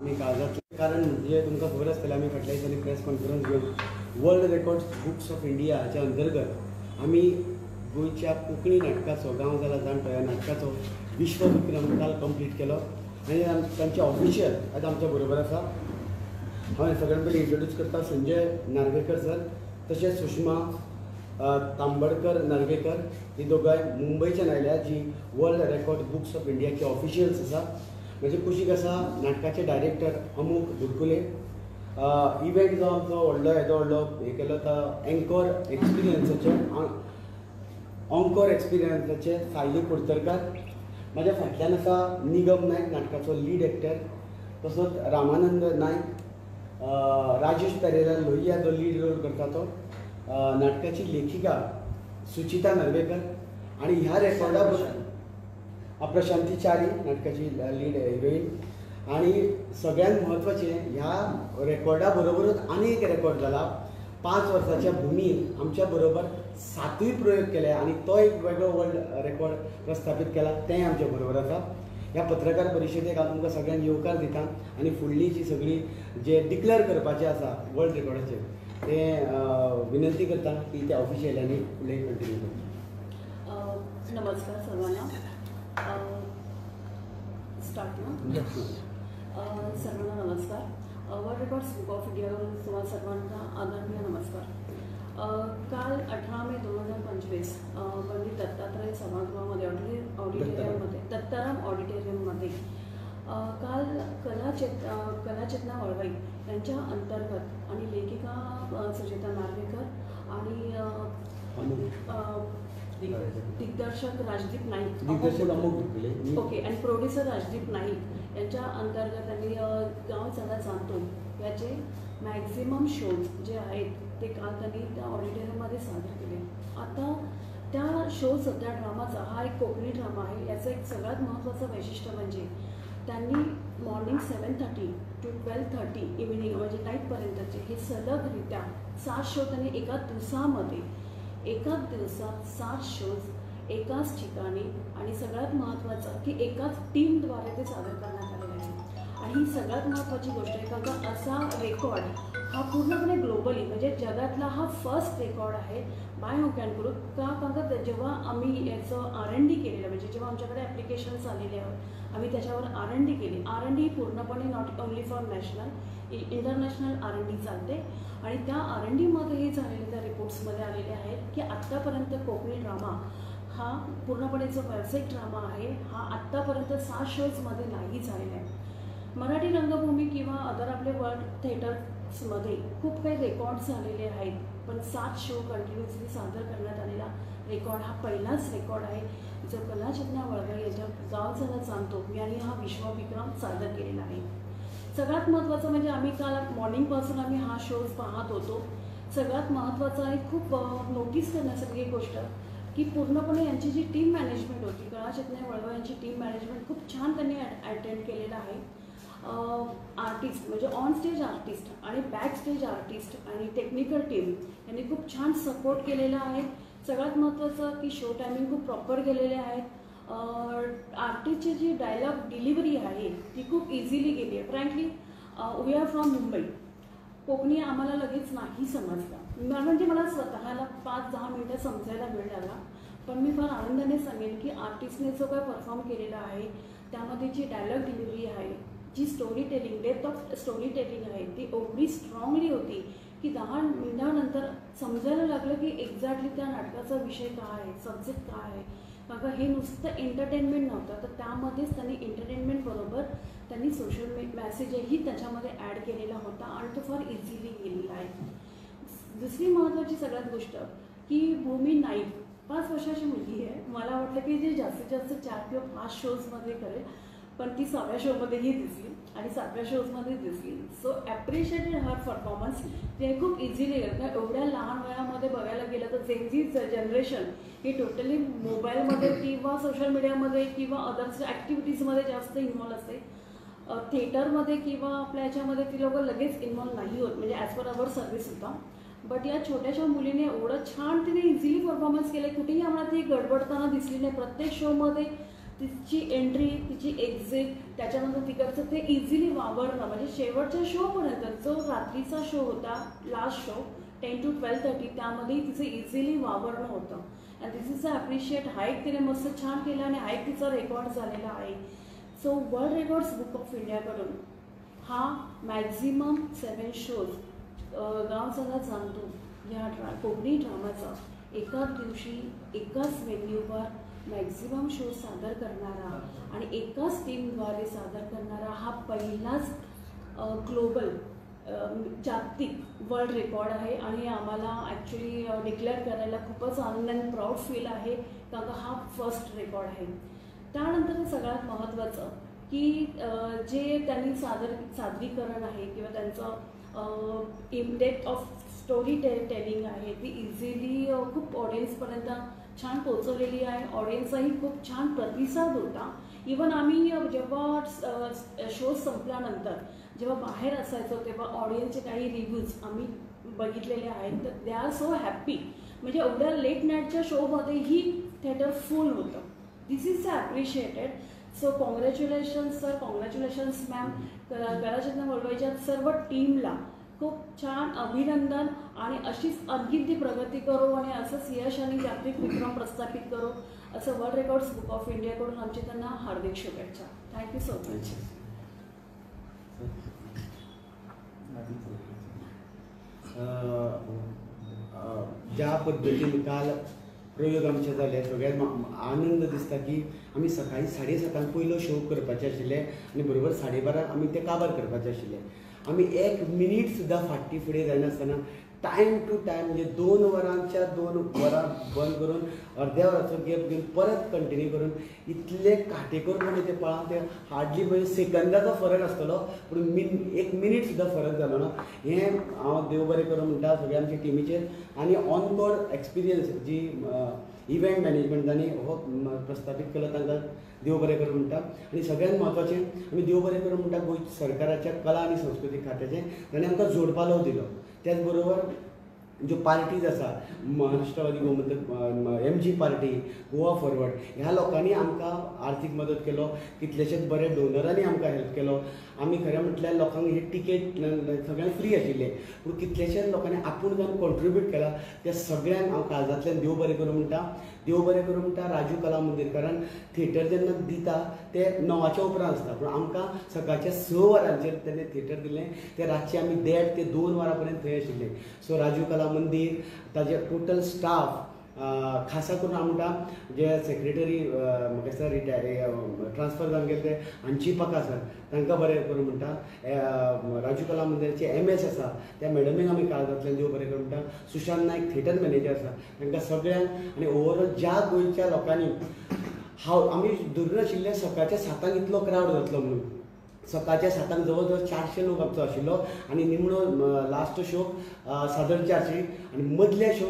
मी काळजातले कारण म्हणजे तुमकां खबर आसतलें आमी फाटल्या दिसांनी प्रेस कॉन्फरन्स घेवन वर्ल्ड रेकॉर्ड्स बुक्स ऑफ इंडियाच्या अंतर्गत आमी गोंयच्या कोंकणी नाटकाचो गांव जाला जाणटो ह्या नाटकाचो विश्व विक्रम काल कंप्लीट केलो आनी तांचे ऑफिशियल आतां आमच्या बरोबर आसा. हांवें सगळ्यान पयलीं इंट्रोड्यूस करता संजय नार्वेकर सर, तशेंच सुषमा तांबडकर नार्वेकर, ही दोगांय मुंबयच्यान आयल्या जी वर्ल्ड रेकॉर्ड बुक्स ऑफ इंडियाचे ऑफिशियल्स आसा. म्हणजे कुशीक आसा नाटकाचे डायरेक्टर अमूक दुर्कुले. इव्हेंट जो आमचो व्हडलो हे केलो तो एंकोर एक्सपिरियन्साचे सायली कुडतरकार. म्हाज्या फाटल्यान आसा निगम नायक नाटकाचो लीड एक्टर, तसोच रामानंद नायक, राजेश पेरेरा लोहिया जो लीड रोल करता तो, नाटकाची लेखिका सुचिता नार्वेकर आणि ह्या रेकॉर्डा प्रशांती चारी नाटकाची लीड हिरोईन. आणि सगळ्यात म्हत्वाचें ह्या रेकॉर्डा बरोबरच आनी एक रेकॉर्ड जाला. 5 वर्साच्या भुमीन आमच्या बरोबर 7 प्रयोग केले आणि तो एक वेगळो वर्ल्ड रेकॉर्ड प्रस्थापित केला, तें आमच्या बरोबर आसा. ह्या पत्रकार परिशदेक हांव तुमकां सगळ्यांक येवकार दिता आनी फुडली जी सगळी जे डिक्लेअर करपाचें आसा वर्ल्ड रेकॉर्डाचेर तें विनंती करता की त्या ऑफिशियलांनी फुडें कंटिन्यू करता. नमस्कार सर्वांना. स्टार्ट ना. सर्वांना नमस्कार. वर्ल्ड रेकॉर्ड्स बुक ऑफ इंडियावरून तुम्हाला सर्वांना आदरणीय नमस्कार. काल 18 मे 2025 पंडित दत्तात्रय सभागृहामध्ये ऑडिटोरियममध्ये दत्ताराम ऑडिटोरियममध्ये काल कलाचेतना वळवई यांच्या अंतर्गत आणि लेखिका सुचिता नार्वेकर आणि दिग्दर्शक राजदीप नाईक ओके आणि प्रोड्युसर राजदीप नाईक यांच्या अंतर्गत त्यांनी गाव चला जाणतो याचे मॅक्झिमम शोज जे आहेत ते काल त्यांनी त्या ऑडिटोरियममध्ये सादर केले. आता त्या शोज त्या ड्रामाचा हा एक कोकणी ड्रामा आहे. याचं एक सगळ्यात महत्त्वाचं वैशिष्ट्य म्हणजे त्यांनी मॉर्निंग 7:30 to 12:30 इव्हिनिंग म्हणजे नाईटपर्यंतचे हे सलगरित्या 7 शो त्यांनी एकाच दिवसात 7 शोज एकाच ठिकाणी आणि सगळ्यात महत्त्वाचं की एकाच टीमद्वारे ते सादर करण्यात आलेले आहे. आणि ही सगळ्यात महत्त्वाची गोष्ट आहे कारण का असा रेकॉर्ड हा पूर्णपणे ग्लोबली म्हणजे जगातला हा फर्स्ट रेकॉर्ड आहे बाय हुकॅन ग्रुप. कारण का जेव्हा आम्ही याचं R&D केलेलं म्हणजे जेव्हा आमच्याकडे ॲप्लिकेशन्स आलेले आहेत आम्ही त्याच्यावर R&D केली. R&D पूर्णपणे not only for national international R&D चालते आणि त्या R&Dमध्ये हे झालेले त्या रिपोर्ट्समध्ये आलेले आहेत की आत्तापर्यंत कोकणी ड्रामा हा पूर्णपणे जो व्यावसायिक ड्रामा आहे हा आत्तापर्यंत 7 शोजमध्ये नाही झालेला आहे. मराठी रंगभूमी किंवा अदर आपले वर्ल्ड थिएटर्समध्ये खूप काही रेकॉर्ड्स झालेले आहेत पण 7 शो कंटिन्युअसली सादर करण्यात आलेला रेकॉर्ड हा पहिलाच रेकॉर्ड आहे जो कलाचेतना वळवई यांच्या गाव चला जाणतो यांनी हा विश्वविक्रम सादर केलेला आहे. सगळ्यात महत्त्वाचं म्हणजे आम्ही काल मॉर्निंगपासून आम्ही हा शोज पाहत होतो. सगळ्यात महत्त्वाचं आणि खूप नोटीस करण्यासारखी एक गोष्ट की पूर्णपणे यांची जी टीम मॅनेजमेंट होती कलाचेतना वळवई यांची टीम मॅनेजमेंट खूप छान त्यांनी अटेंड केलेलं आहे. आर्टिस्ट म्हणजे ऑन स्टेज आर्टिस्ट आणि बॅक स्टेज आर्टिस्ट आणि टेक्निकल टीम यांनी खूप छान सपोर्ट केलेला आहे. सगळ्यात महत्त्वाचं की शो टायमिंग खूप प्रॉपर गेलेले आहेत. आर्टिस्टची जी डायलॉग डिलिव्हरी आहे ती खूप इझिली गेली आहे. Frankly we are from Mumbai. Konkani आम्हाला लगेच नाही समजलं म्हणजे मला स्वतःला 5-10 मिनटं समजायला वेळ लागला पण मी फार आनंदाने सांगेन की आर्टिस्टने जो काय परफॉर्म केलेला आहे त्यामध्ये जी डायलॉग डिलिव्हरी आहे जी story telling depth of story telling आहे ती एवढी स्ट्रॉंगली होती की 10 मिनिटानंतर समजायला लागलं की एक्झॅक्टली त्या नाटकाचा विषय काय आहे सब्जेक्ट काय आहे. कारण हे नुसतं एंटरटेनमेंट नव्हतं तर त्यामध्येच त्यांनी एंटरटेनमेंटबरोबर त्यांनी सोशल मेसेजही त्याच्यामध्ये ॲड केलेला होता आणि तो फार इझिली गेलेला आहे. दुसरी महत्त्वाची सगळ्यात गोष्ट की भूमी नाईक 5 वर्षाची मुलगी आहे. मला वाटलं की जे जास्तीत जास्त 4 किंवा 5 शोजमध्ये करेल पण ती 6व्या शोमध्येही दिसली आणि 7व्या शोजमध्ये दिसली. सो ॲप्रिशिएटेड हर परफॉर्मन्स. ते खूप इझिली कारण एवढ्या लहान वयामध्ये बघायला गेलं तर जेनझी जनरेशन ही टोटली मोबाईलमध्ये किंवा सोशल मीडियामध्ये किंवा अदर्स ॲक्टिव्हिटीजमध्ये जास्त इन्व्हॉल्व असते. थिएटरमध्ये किंवा आपल्या ह्याच्यामध्ये ती लोकं लगेच इन्व्हॉल्व नाही होत म्हणजे ॲज पर अवर सर्व्हिस होता. बट या छोट्याशा मुलीने एवढं छान तिने इझिली परफॉर्मन्स केलं. कुठेही आम्हाला ती गडबडताना दिसली नाही. प्रत्येक शोमध्ये तिची एंट्री, तिची एक्झिट, त्याच्यानंतर तिकडचं ते इझिली वावरणं, म्हणजे शेवटच्या शोपर्यंत जो रात्रीचा शो होता, लास्ट शो 10 to 12:30, त्यामध्ये तिचं इझिली वावरणं होतं. And this is a appreciate. हा एक तिने मस्त छान केला आणि हा एक तिचा रेकॉर्ड झालेला आहे. So world records book of इंडियाकडून हा मॅक्झिमम 7 शोज गाव सगळा जाणतो या कोकणी ड्रामाचा एकाच दिवशी एकाच व्हेन्यूवर मॅक्झिमम शो सादर करणारा आणि एकाच टीमद्वारे सादर करणारा हा पहिलाच ग्लोबल जागतिक वर्ल्ड रेकॉर्ड आहे. आणि आम्हाला ॲक्च्युली डिक्लेअर करायला खूपच आनंद आणि प्राऊड फील आहे, कारण का हा फर्स्ट रेकॉर्ड आहे. त्यानंतर सगळ्यात महत्त्वाचं की जे त्यांनी सादरीकरण आहे किंवा त्यांचं इनडेप्थ ऑफ स्टोरी टेलिंग आहे ती इझिली खूप ऑडियन्सपर्यंत छान पोचवलेली आहे. ऑडियन्सचाही खूप छान प्रतिसाद होता. इवन आम्ही जेव्हा शो संपल्यानंतर जेव्हा बाहेर असायचो तेव्हा ऑडियन्सचे काही रिव्ह्यूज आम्ही बघितलेले आहेत, तर दे आर सो हॅप्पी. म्हणजे एवढ्या लेट नाईटच्या शोमध्येही थिएटर फुल होतं. This is appreciated. So congratulations sir, congratulations ma'am. गळाचंदन वळवायच्या सर्व टीमला खूप छान अभिनंदन आणि अशीच आणखी ती प्रगती करू आणि असंच यश आणि जागतिक विक्रम प्रस्थापित करू असं वर्ल्ड रेकॉर्ड्स बुक ऑफ इंडियाकडून आमची त्यांना हार्दिक शुभेच्छा. Thank you so much. ज्या पद्धतीने काल प्रयोग आमचे जाले सगळ्यात आनंद दिसता की आमी सकाळी 7:30 पयलो शो करपाचे आशिल्ले आणि बरोबर 12:30 आमी ते काबार करपाचे आशिल्ले. आमी 1 मिनीट सुद्दां फाटी फुडें जायनासतना टायम टू टायम म्हणजे 2 वरांच्या 2 वरां बंद करून अर्द्या वराचो गॅप घेवन परत कंटिन्यू करून इतले काटेकोरपणे ते पळोवन ते हार्डली म्हणजे सेकंदाचो फरक आसतलो पूण 1 मिनीट सुद्दां फरक जालो ना. हें हांव देव बरें करूं म्हणटा सगळ्या आमच्या टिमीचेर आनी ऑन बोर्ड एक्सपिरियन्स जी इव्हेंट मॅनेजमेंटांनी हो प्रस्थापीत केलो तांकां देव बरें करूं म्हणटा. आनी सगळ्यांत म्हत्वाचें आमी देव बरें करूं म्हणटा गोंय सरकाराच्या कला आनी संस्कृती खात्याचें ताणें आमकां जोडपालव दिलो. त्याच बरोबर ज्यो पार्टीज आसा Maharashtrawadi Gomantak MG party, Goa forward ह्या लोकांनी आमकां आर्थीक मदत केलो. कितलेशेच बरे डोनरांनी आमकां हेल्प केलो. आमी खरें म्हटल्यार लोकांक ही टिकेट सगळ्यांक फ्री आशिल्ले पूण कितलेशेच लोकांनी आपूण जावन कॉन्ट्रिब्यूट केला. त्या सगळ्यांक हांव काळजांतल्यान देव बरें करूं म्हणटा. देव बरें करूं म्हणटा राजू कला मंदिर. कारण थिएटर जेन्ना दिता ते 9च्या उपरांत आसता पूण आमकां सकाळच्या 6 वरांचेर तेणें थिएटर दिलें. ते रातचे आमी 1:30 ते 2 वरां पर्यंत थंय आशिल्ले. सो राजू कला मंदिर ताजे टोटल स्टाफ खासा करून हांव म्हणटा जे सेक्रेटरी म्हाका दिसता रिटायर ट्रान्सफर जावन गेले ते अंचिपाका सर तांकां बरें करूं म्हणटा. राजू कला मंदिराचे MS आसा त्या मॅडमीक आमी काळजांतल्यान देव बरें करूं म्हणटा. सुशांत नायक थिएटर मॅनेजर आसा तांकां सगळ्यांक आनी ओवरऑल ज्या गोंयच्या लोकांनी आमी धरून नाशिल्ले सकाळच्या 7 इतलो क्रावड जातलो म्हणून. सकाळच्या 7 जवळ जवळ 400 लोक आमचो आशिल्लो आनी निमणो लास्ट शो 450 आनी मदले शो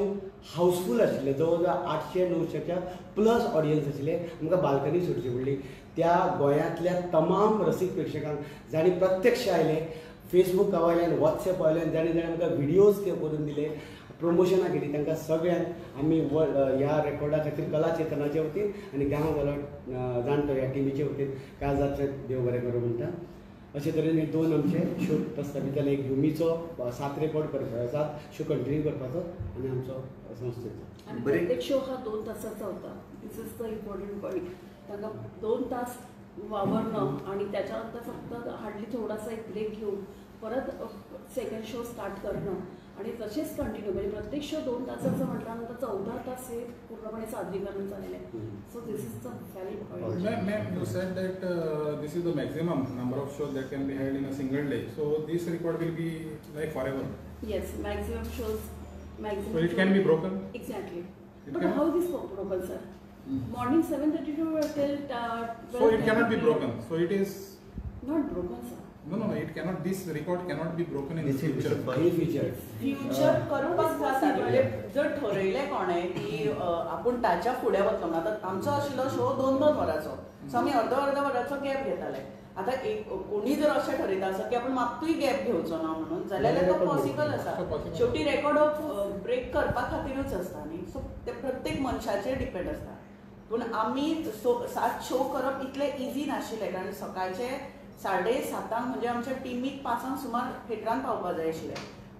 हावसफूल आशिल्ले. जवळ जवळ 800-900च्या प्लस ऑडियन्स आशिल्ले. आमकां बाल्कनी सुटची पडली. त्या गोंयांतल्या तमाम रसीक प्रेक्षकांक जाणी प्रत्यक्ष आयले, फेसबूक वयल्यान WhatsApp वयल्यान जाणी आमकां व्हिडियोज ते करून दिले, प्रमोशनां केली. तांकां सगळ्यांक आमी ह्या रेकॉर्डा खातीर कला चेतनाचे वतीन आनी गांव गलट जाणटो ह्या टिमीचे वतीन काळजांतल्यान देव बरें करूं म्हणटा. अशे तरेन हे 2 आमचे शो प्रस्थापीत जाले. एक भुमीचो 7 रेकॉर्ड करपाचो 7 शो कंटिन्यू करपाचो आनी आमचो संस्थेचो. आणि प्रत्येक शो हा 2 तासाचा होता. दिस इज द इम्पॉर्टंट पॉईंट. तांकां 2 तास वावरणं आणि त्याच्यानंतर फक्त हार्डली थोडासा एक ब्रेक घेऊन परत सेकंड शो स्टार्ट करणं आणि तसेच कंटिन्यू म्हणजे प्रत्येक शो 2 तासाचं म्हटल्यानंतर 14 तास हे पूर्णपणे सादरीकरण झालेलं आहे. So this is the valid point. Ma'am, you said that this is the maximum number of shows that can be held in a single day. So this record will be like forever. Yes, maximum shows. Maximum. So it can be broken. Exactly. It But can? how this broken, sir? Morning 7:30 to till 12. So it cannot be broken. So it is. Not broken, sir. No. It cannot. This record cannot be broken in the future. Future future करपाक जाता. म्हणजे जर ठरयलें कोणें की आपूण ताच्या फुडें वतलो म्हणून आतां आमचो आशिल्लो शो 2-2 वरांचो. सो आमी अर्द वराचो गॅप घेताले. आतां कोणी जर अशें ठरयता आसा की आपूण मात्तूय गॅप घेवचो ना म्हणून जाल्यार तो पॉसिबल आसा. शेवटी रेकॉर्ड ब्रेक करपा खातीरूच आसता न्ही. सो ते प्रत्येक मनशाचेर डिपेंड आसता. पूण आमी 7 शो करप इतले इजी नाशिल्ले, कारण सकाळचे 7:30 म्हणजे आमच्या टिमीक 5 सुमार थिएटरान पावपाक जाय आशिल्ले.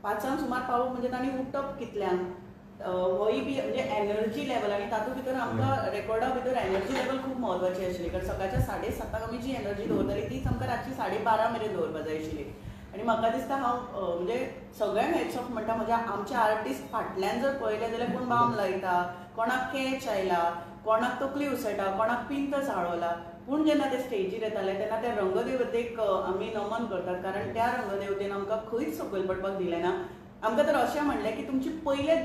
5 सुमार पावप म्हणजे तांणी उठप कितल्यांक, होय बी म्हणजे एनर्जी लेवल, आणि तातूंत भितर आमकां रेकॉर्डा भितर एनर्जी लेवल खूब म्हत्वाची आशिल्ली, कारण सकाळच्या 7:30 आमी जी एनर्जी दवरताली तीच आमकां रातची 12:30 मेरेन दवरपाक जाय आशिल्ली. आणि म्हाका दिसता हांव म्हणजे सगळ्यांक हेड्स ऑफ म्हणटा, म्हणजे आमचे आर्टिस्ट फाटल्यान जर पळयले जाल्यार कोण बाम लायता, कोणाक कॅच आयला, कोणाक तकली उसळटा, कोणाक पिंत चाळवला, पूण जेन्ना ते स्टेजीर येताले तेन्ना त्या रंगदेवतेक आमी नमन करतात, कारण त्या रंगदेवतेन आमकां खंयच सकयल पडपाक दिलें ना. आमकां तर अशें म्हणलें की तुमची पयले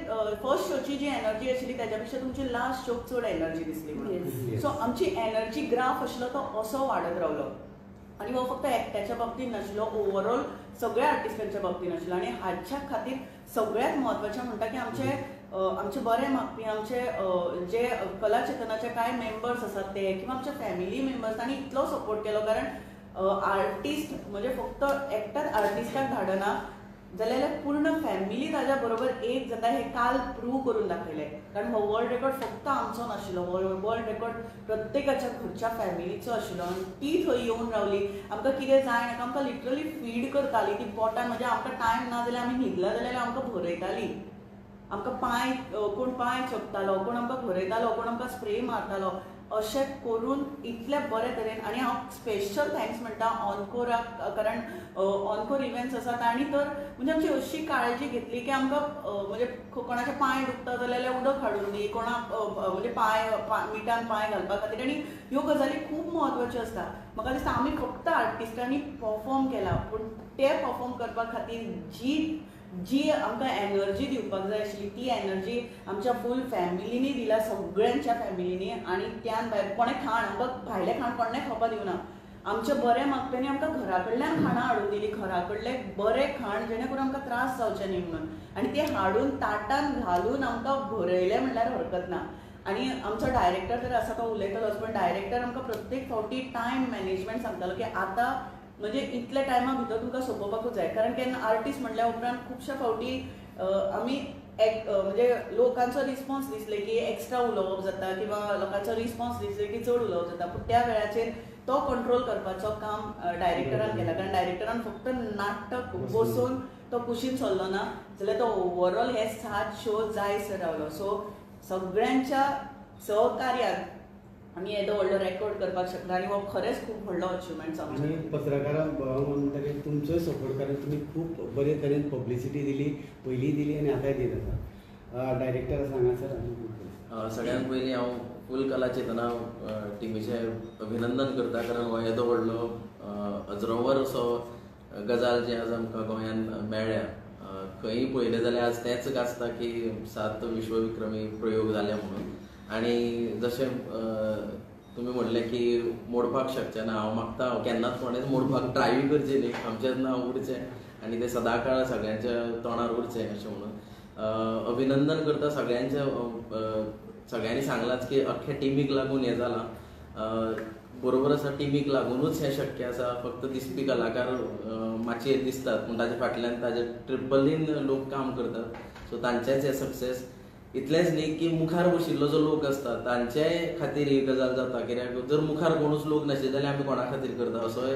फर्स्ट शोची जी एनर्जी आशिल्ली त्याच्या पेक्षा तुमची लास्ट शोक चड एनर्जी दिसली म्हणून. सो आमची एनर्जी ग्राफ आशिल्लो तो असो वाडत रावलो. आणि हो फक्त एकट्याच्या बाबतींत नाशिल्लो, ओवरऑल सगळ्या आर्टिस्टांच्या बाबतींत आशिल्लो. आणि हाच्या खातीर सगळ्यात म्हत्वाचें म्हणटा की आमचे बरे मागपी, आमचे जे कला चेतनाचे कांय मेंबर्स आसात ते, किंवा आमचे फॅमिली मेंबर्स, तांणी इतलो सपोर्ट केलो. कारण आर्टिस्ट म्हणजे फक्त एकटाच आर्टिस्टाक धाडना जाल्यार पूर्ण फॅमिली ताज्या बरोबर एक जाता, हे काल प्रूव करून दाखयलें. कारण हो वर्ल्ड रेकॉर्ड फक्त आमचो नाशिल्लो, वर्ल्ड रेकॉर्ड प्रत्येकाच्या घरच्या फॅमिलीचो आशिल्लो. आणि ती थंय येवन रावली. आमकां कितें जाय नाका आमकां लिटरली फीड करताली ती पोटान. म्हणजे आमकां टायम ना जाल्यार आमी न्हिदला जाल्यार आमकां भरयताली. आमकां कोण पांय चोपतालो, कोण आमकां भरयतालो, कोण आमकां स्प्रे मारतालो. अशें करून इतले बरे तरेन. आनी हांव स्पेशल थँक्स म्हणटा ऑनकोराक, कारण ऑनकोर इव्हेंट्स आसात तांणी तर म्हणजे आमची अशी काळजी घेतली की आमकां म्हणजे कोणाचे पांय दुखता जाल्यार उदक हाडून दी, कोणाक म्हणजे मिठान पांय घालपा खातीर. आनी ह्यो गजाली खूब म्हत्वाच्यो आसता. म्हाका दिसता आमी फक्त आर्टिस्टांनी परफॉर्म केला, पूण ते परफॉर्म करपा खातीर जी आमकां एनर्जी दिवपाक जाय आशिल्ली ती एनर्जी आमच्या फूल फॅमिलीनी दिला, सगळ्यांच्या फॅमिलीनी. आनी त्यान भायर कोणें खाण, आमकां भायलें खाण कोणें खावपाक दिवना. आमच्या बऱ्या मागप्यांनी आमकां घरा कडल्यान खाणां हाडून दिली, घरा कडलें बरें खाण, जेणे करून आमकां त्रास जावचे न्ही म्हणून. आनी तें हाडून ताटान घालून आमकां भरयलें म्हणल्यार हरकत ना. आनी आमचो डायरेक्टर तर आसा तो उलयतलोच, पण डायरेक्टर आमकां प्रत्येक फावटी टायम मॅनेजमेंट सांगतालो की आतां म्हणजे इतल्या टायमा भितर तुमकां सोंपोवपाकूच जाय. कारण केन्ना आर्टिस्ट म्हणल्या उपरांत खुबश्या फावटी आमी म्हणजे लोकांचो रिस्पॉन्स दिसले की एक्स्ट्रा उलोवप जाता, किंवा लोकांचो रिस्पॉन्स दिसले की चड उलोवप जाता. पूण त्या वेळाचेर तो कंट्रोल करपाचो काम डायरेक्टरान केला. कारण डायरेक्टरान फक्त नाटक बसून तो कुशीन चल्लो ना, जाल्यार तो ओवरऑल हे 7 शो जायसर रावलो. सो सगळ्यांच्या सहकार्यान आमी येदो व्हडलो रेकॉर्ड करपाक शकता. आनी हो खरेंच खूब व्हडलो अचिवमेंट आमचो. आनी पत्रकारांक म्हणटकीर तुमचोय सपोर्ट, कारण तुमी खूब बरे तरेन पब्लिसिटी दिली, पयलीं दिली आनी आतांय दीत आसा. डायरेक्टर सांगा सर. सगळ्यांत पयलीं हांव फूल कला चेतना टिमीचें अभिनंदन करता, कारण हो येदो व्हडलो अजरावर असो गजाल जे आज आमकां गोंयांत मेळ्ळ्या. खंयी पळयलें जाल्यार आज तेंच गाजता की 7 विश्वविक्रमी प्रयोग जाले म्हणून. आनी जशें तुमी म्हणलें की मोडपाक शकचें ना, हांव मागता केन्नाच कोणेंच मोडपाक ट्रायूय करचें न्ही, आमचेंच नांव उरचें आनी तें सदांकाळ सगळ्यांच्या तोंडार उरचें अशें म्हणून अभिनंदन करता सगळ्यांचें. सगळ्यांनी सांगलाच की अख्ख्या टिमीक लागून हें जालां. बरोबर आसा, टिमीक लागूनच हें शक्य आसा. फक्त दिसपी कलाकार मातशे दिसतात, पूण ताचे फाटल्यान ताचे ट्रिपलीन लोक काम करतात. सो तांचेंच हें सक्सेस. इतलेंच न्ही की मुखार बशिल्लो जो लोक आसता तांचे खातीर ही गजाल जाता. कित्याक जर मुखार कोणूच लोक नाशिल्ले जाल्यार आमी कोणा खातीर करता असोय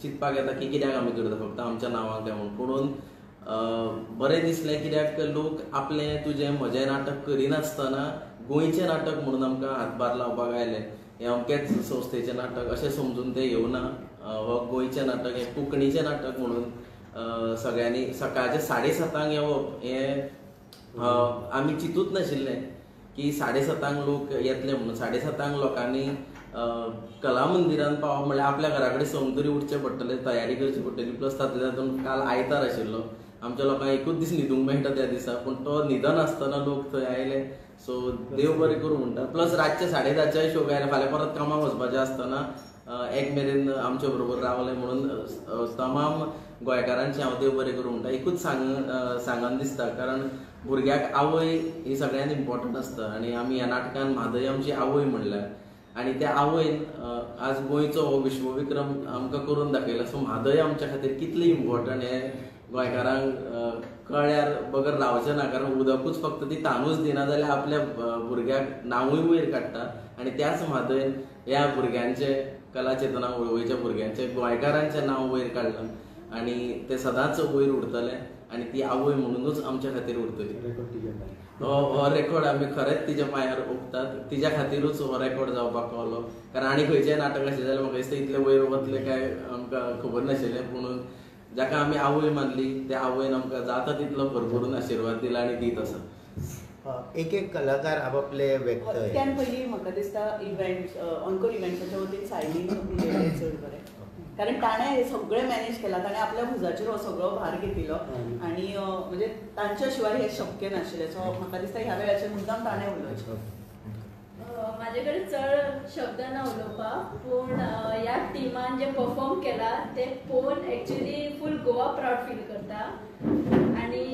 चिंतपाक येता की कित्याक आमी करता फक्त आमच्या नांवाक काय म्हणून. पूण बरें दिसलें कित्याक लोक आपलें तुजें म्हजें नाटक करिनासतना गोंयचें नाटक म्हणून आमकां हातभार लावपाक आयले. हें अमकेच संस्थेचें नाटक अशें समजून ते येवना. हो गोंयचें नाटक, हें कोंकणीचें नाटक म्हणून सगळ्यांनी सकाळचे 7:30 येवप हें आमी चिंतूच नाशिल्लें की 7:30 लोक येतले म्हणून. 7:30 लोकांनी कला मंदिरान पावप म्हणल्यार आपल्या घरा कडेन संक तरी उठचें पडटलें, तयारी करची पडटली. प्लस तातूंत काल आयतार आशिल्लो, आमच्या लोकांक एकूच दीस न्हिदूंक मेळटा त्या दिसा, पूण तो न्हिदन आसतना लोक थंय आयले. सो देव बरें करूं म्हणटा. प्लस रातचे 10:30 शो आयले, फाल्यां परत कामाक वचपाचें आसतना 1 मेरेन आमचे बरोबर रावले म्हणून तमाम गोंयकारांचें हांव देव बरें करूं म्हणटा. एकूच सांगन दिसता, कारण भुरग्याक आवय ही सगळ्यांत इम्पॉर्टंट आसता. आनी आमी ह्या नाटकान म्हादय आमची आवय म्हणल्यार, आनी त्या आवयन आज गोंयचो हो विश्वविक्रम आमकां करून दाखयला. सो म्हादय आमच्या खातीर कितली इम्पॉर्टंट हें गोंयकारांक कळ्यार बगर रावचें ना, कारण उदकूच फक्त ती तानूच दिना जाल्यार आपल्या भुरग्याक नांवूय वयर काडटा आनी त्याच मातयेन ह्या भुरग्यांचे कला चेतना वळवयच्या भुरग्यांचे गोंयकारांचें नांव वयर काडलां आनी ते सदांच वयर उरतले आनी ती आवय म्हणूनच आमच्या खातीर उरतली. हो रेकॉर्ड आमी खरेंच तिच्या पांयार ओंपतात. तिच्या खातीरूच हो रेकॉर्ड जावपाक पावलो, कारण आनी खंयचेंय नाटक आशिल्लें जाल्यार म्हाका दिसता इतलें वयर वतलें काय आमकां खबर नाशिल्लें. पूण जाका आमी आवय मानली त्या आवयन आमकां जाता तितलो भरभरून आशिर्वाद दिला आनी दीत आसा. एक एक कलाकार आपापले व्यक्तय. त्यान पयलीं म्हाका दिसता इव्हेंट्स ऑनकोर इव्हेंट्साच्या वतीन सायलीन उलयलें चड बरें, कारण ताणें हे सगळें मॅनेज केलां. ताणें आपल्या भुजाचेर हो सगळो भार घेतिलो आनी म्हणजे तांच्या शिवाय हें शक्य नाशिल्लें. सो म्हाका दिसता ह्या वेळाचेर मुद्दाम ताणें उलोवचें. म्हाजे कडेन चड शब्द ना उलोवपाक, पूण ह्या टिमान जे परफॉर्म केला ते पळोवन एक्चुली फूल गोवा प्रावड फील करता. आनी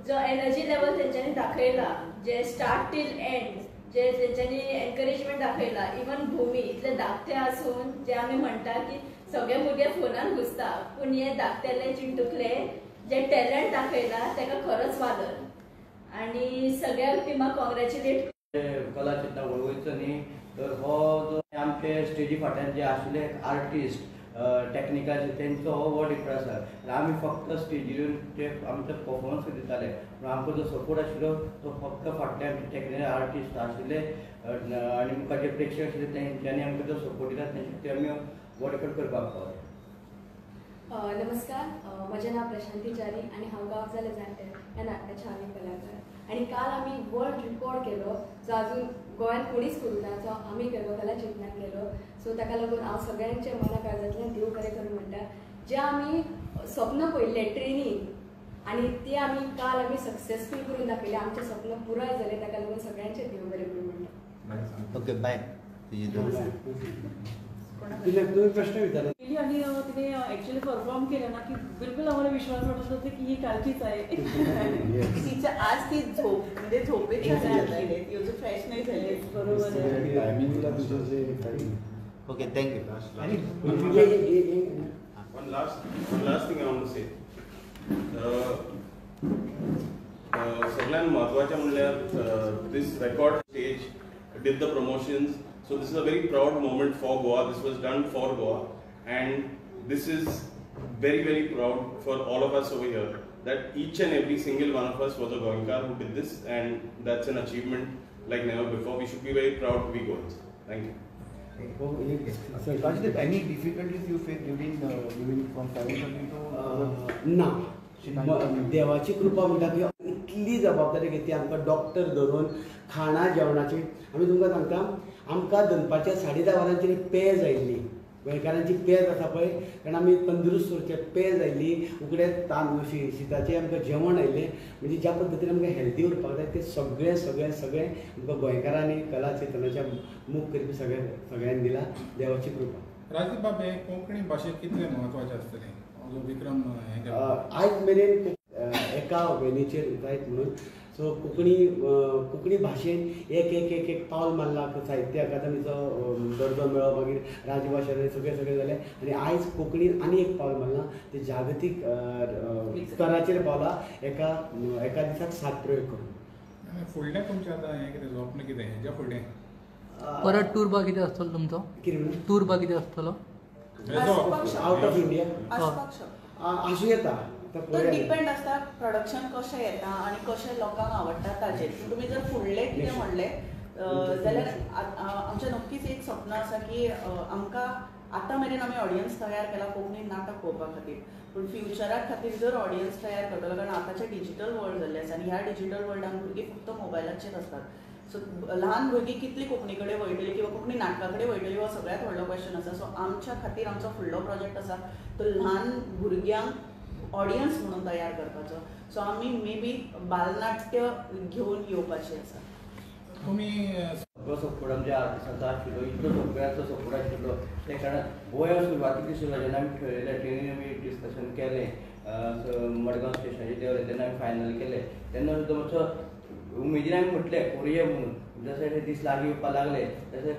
जो एनर्जी लेवल तेंच्यांनी दाखयला, जे स्टार्ट टील एंड जे तेंच्यांनी एनकरेजमेंट दाखयला, इवन भुमी इतले धाकटे आसून जे आमी म्हणटा की सगळे भुरगे फोनान घुसता, पूण हे धाकटेले चिंटूकले जे टॅलंट दाखयला तेका खरोच वादर. आनी सगळ्या टिमाक कॉंग्रॅच्युलेट. कला चेतना वळवयचो न्ही, तर हो जो आमचे स्टेजी फाटल्यान जे आशिल्ले आर्टिस्ट टॅक्निकाचे तेंचो हो व्हड इफेक्ट आसा. आमी फक्त स्टेजीर जे आमचो परफॉर्मन्स दिताले, पूण आमकां जो सपोर्ट आशिल्लो तो फक्त फाटल्यान टॅक्निकल आर्टिस्ट आशिल्ले आनी मुखार जे प्रेक्षक आशिल्ले तेंच्यांनी आमकां जो सपोर्ट दिला ते आमी व्हड इफेक्ट करपाक पावले. नमस्कार, म्हजें नांव प्रशांती च्यारी आनी हांव गांवजाले जाणटे ह्या नाटकाचें आमी कलाकार. आनी काल आमी वर्ल्ड रिकॉर्ड केलो जो आजून गोंयांत कोणीच करूं ना, जो आमी केलो, कला चेतनान केलो. सो ताका लागून हांव सगळ्यांचे मना काळजांतल्यान देव बरें करूं म्हणटा. जे आमी स्वप्न पळयल्ले ट्रेनींग आनी ते आमी काल आमी सक्सेसफूल करून दाखयले, आमचे स्वप्न पुराय जाले. ताका लागून सगळ्यांचे देव बरें करूं म्हणटा. Okay bye. तुम्ही प्रश्न विचारला. आणि तिने ऍक्च्युली परफॉर्म केलं ना की बिलकुल आम्हाला विश्वास वाटत होता की ही कालचीच आहे. तिच्या आज ती झोप म्हणजे झोपेच्या फ्रेश नाही झाली. बरोबर आहे. Okay thank you. One last thing I want to say. सगळ्यात महत्वाचे म्हणल्यार this record stage did the promotions. So this is a very proud moment for Goa. This was done for Goa, and this is very, very proud for all of us over here that each and every single one of us was a Goenkar who did this, and that's an achievement like never before. We should be very proud to be Goans. Thank you. Any difficulties you faced during from 7:30 to ना, देवाची कृपा म्हणटा की इतली जबाबदारी घेतली आमकां doctor धरून खाणा जेवणाची. आमी तुमकां सांगता, आमकां दनपारच्या 10:30 वरांचेर पेज आयिल्ली, गोंयकारांची पेज आसा पळय, कारण आमी तंदुरुस्त उरचे पेज आयिल्ली, उकडे तांदूळ शिताचें आमकां जेवण आयिल्लें. म्हणजे ज्या पद्दतीन आमकां हेल्दी उरपाक जाय ते सगळें सगळें सगळें आमकां गोंयकारांनी कला चेतनाच्या मूख करपी सगळ्यांनी दिला. देवाची कृपा. राजीव बाबे, कोंकणी भाशेक कितलें म्हत्वाचें आसतलें जो विक्रम आयज मेरेन एका वेनीचेर जायत म्हणून. सो कोंकणी भाशेन एक एक एक एक पावल मारला. साहित्य अकादमीचो दर्जो मेळ्ळो, मागीर राजभाशा सगळें जालें आनी आयज कोंकणीन आनी एक पावल मारलां. ते जागतीक स्तराचेर पावला एका दिसाक 7 प्रयोग करून. फुडलें तुमचें आतां हें कितें स्वप्न कितें हेज्या फुडें परत टूर बा कितें आसतलो तुमचो? टूर बा कितें आसतलो आउट ऑफ इंडिया? आसूं येता. तो डिपेंड आसता प्रोडक्शन कशें येता आनी कशें लोकांक आवडटा ताचेर. तुमी जर फुडलें कितें म्हणलें जाल्यार आमचें नक्कीच एक स्वप्न आसा की आमकां आतां मेरेन आमी ऑडियन्स तयार केला कोंकणी नाटक पळोवपा खातीर, पूण फ्युचरा खातीर जर ऑडियन्स तयार करतलो, कारण आतांचें डिजिटल वर्ल्ड जाल्लें आसा आनी ह्या डिजिटल वर्ल्डान भुरगीं फक्त मोबायलाचेर आसतात. सो ल्हान भुरगीं कितली कोंकणी कडेन वळटली किंवा कोंकणी नाटका कडेन वळटली हो सगळ्यांत व्हडलो क्वेश्चन आसा. सो आमच्या खातीर आमचो फुडलो प्रोजेक्ट आसा तो ल्हान भुरग्यांक ऑडियन्स म्हणून तयार करपाचो. सो आमी मे बी बालनाट्य घेवन येवपाची आसा. तुमी सगळो सपोर्ट आमच्या आर्टिस्टांचो आशिल्लो, इतलो सगळ्यांचो सपोर्ट आशिल्लो. त्या कारणान वया सुरवातीक सुरू जेन्ना आमी ठरयलें, ट्रेनीन आमी डिस्कशन केलें, मडगांव स्टेशनाचेर देवले तेन्ना आमी फायनल केलें, तेन्ना सुद्दां मातसो उमेदीन आमी म्हटलें करुया म्हणून. जशे दीस लागीं येवपाक लागले तशें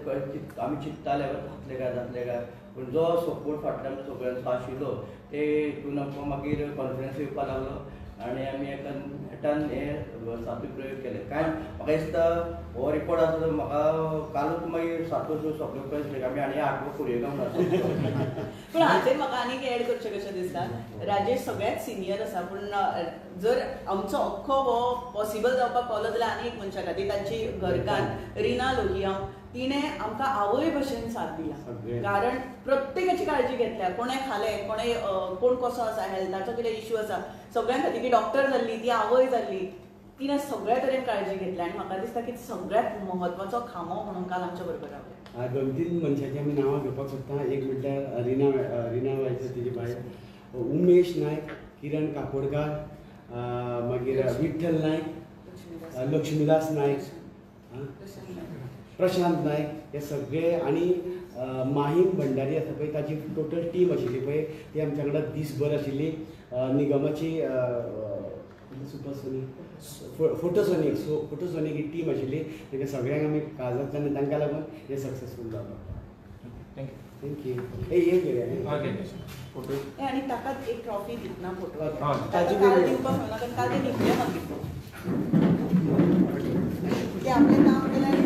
आमी चिंत्ताले जातलें काय पूण जो सपोर्ट फाटल्यान सगळ्यांचो आशिल्लो ते हितून आमकां मागीर कॉन्फिडन्स येवपाक लागलो आनी आमी एका नेटान हे सापी प्रयोग केले काय म्हाका दिसता हो रिकॉर्ड आसा तो म्हाका कालूच मागीर सातूर सगळे पळय आमी आनी 8 वर फुडें गावून आसा पण हाचेर म्हाका आनीक एड करचें कशें दिसता राजेश सगळ्यात सिनियर आसा पूण जर आमचो अख्खो हो पॉसिबल जावपाक पावलो जाल्यार आनी एक मनशा खातीर तांची घरकान्न रिना लोहिया तिणें आमकां आवय भशेन साथ दिला कारण प्रत्येकाची काळजी घेतल्या कोणें खालें कोण कसो आसा हेल्थाचो कितें इश्यू आसा सगळ्यां खातीर ती डॉक्टर जाल्ली ती आवय जाल्ली तिणें सगळ्या तरेन काळजी घेतल्या आनी म्हाका दिसता की सगळ्यात म्हत्वाचो खांबो म्हणून काल आमच्या बरोबर रावले 2-3 मनशांची आमी नांवां घेवपाक सोदता एक म्हणल्यार रिना वायकर तिची बायल उमेश नायक किरण काकोडकार मागीर विठ्ठल नायक लक्ष्मीदास नायक प्रशांत नायक हे सगळे आनी माहीम भंडारी आसा पळय ताची टोटल टीम आशिल्ली पळय ती आमच्या वांगडा दीसभर आशिल्ली निगमाची सुपरसोनीक फोटोसोनीक ही टीम आशिल्ली तांकां सगळ्यांक आमी काळजांतल्यान आनी तांकां लागून हे सक्सेसफूल जालो थँक्यू आनी ताका एक ट्रॉफी दितना फोटो ताची काल दिवपाक मेळना कारण काल ते निघले मागीर ते आपलें नांव केलें